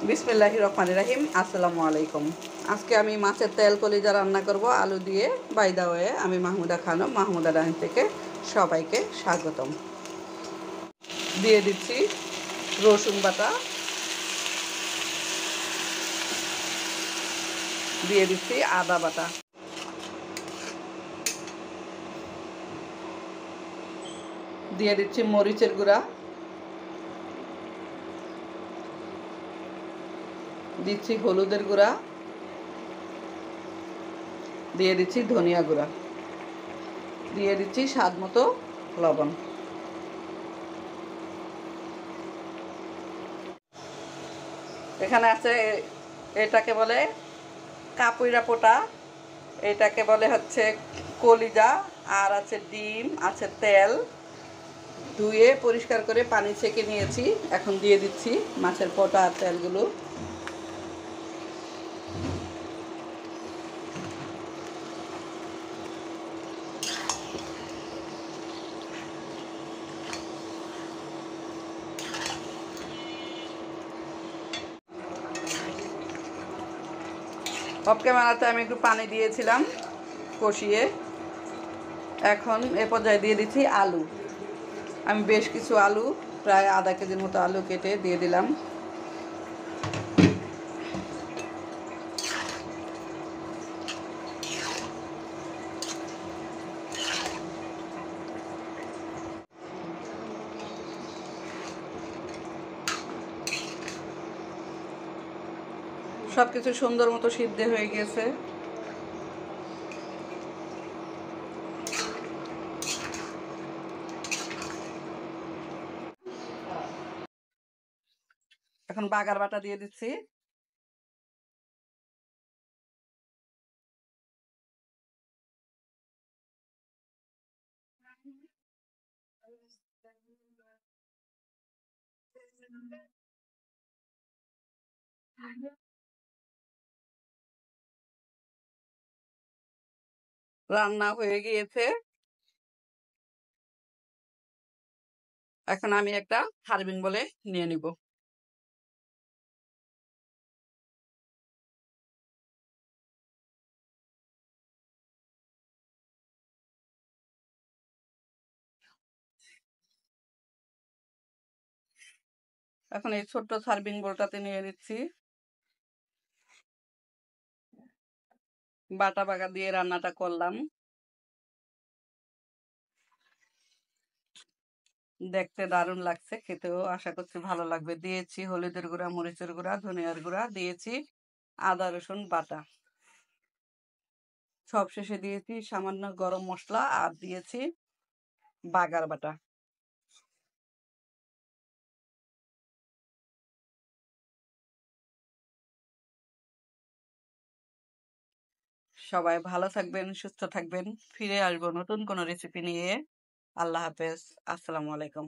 বিসমিল্লাহির রহমানির রহিম। আসসালামু আলাইকুম। আজকে আমি মাছের তেল কলিজা রান্না করব আলু দিয়ে। বাই দা ওয়ে, আমি মাহমুদা খানম, মাহমুদা ডাইন থেকে সবাইকে স্বাগতম। দিয়ে দিচ্ছি রসুন বাটা, দিয়ে দিচ্ছি আদা বাটা, দিয়ে দিচ্ছি মরিচের গুঁড়া, দিচ্ছি হলুদের গুঁড়া, দিয়ে দিচ্ছি ধনিয়া গুঁড়া, দিয়ে দিচ্ছি স্বাদ মতো লবণ। এখানে আছে, এটাকে বলে কাপুইরা পোটা, এটাকে বলে হচ্ছে কলিজা, আর আছে ডিম, আছে তেল। ধুয়ে পরিষ্কার করে পানি ছেঁকে নিয়েছি। এখন দিয়ে দিচ্ছি মাছের পোটা আর তেলগুলো। অফ ক্যামেরাতে আমি একটু পানি দিয়েছিলাম কষিয়ে। এখন এ পর্যায়ে দিয়ে দিচ্ছি আলু। আমি বেশ কিছু আলু, প্রায় আধা কেজির মতো আলু কেটে দিয়ে দিলাম। সব কিছু সুন্দর মতো সিদ্ধ হয়ে গেছে। এখন বাগার বাটা দিয়ে দিচ্ছি। রান্না হয়ে গিয়েছে। এখন আমি একটা সার্ভিং বলে নিয়ে নিব। এখন এই ছোট্ট সার্ভিং বোলটাতে নিয়ে নিচ্ছি। বাটা বাগা দিয়ে রান্নাটা করলাম। দেখতে দারুণ লাগছে, খেতেও আশা করছি ভালো লাগবে। দিয়েছি হলুদের গুঁড়া, মরিচের গুঁড়া, ধনিয়ার গুঁড়া, দিয়েছি আদা রসুন বাটা, সব শেষে দিয়েছি সামান্য গরম মশলা, আর দিয়েছি বাগার বাটা। সবাই ভালো থাকবেন, সুস্থ থাকবেন। ফিরে আসবো নতুন কোনো রেসিপি নিয়ে। আল্লাহ হাফেজ। আসসালামু আলাইকুম।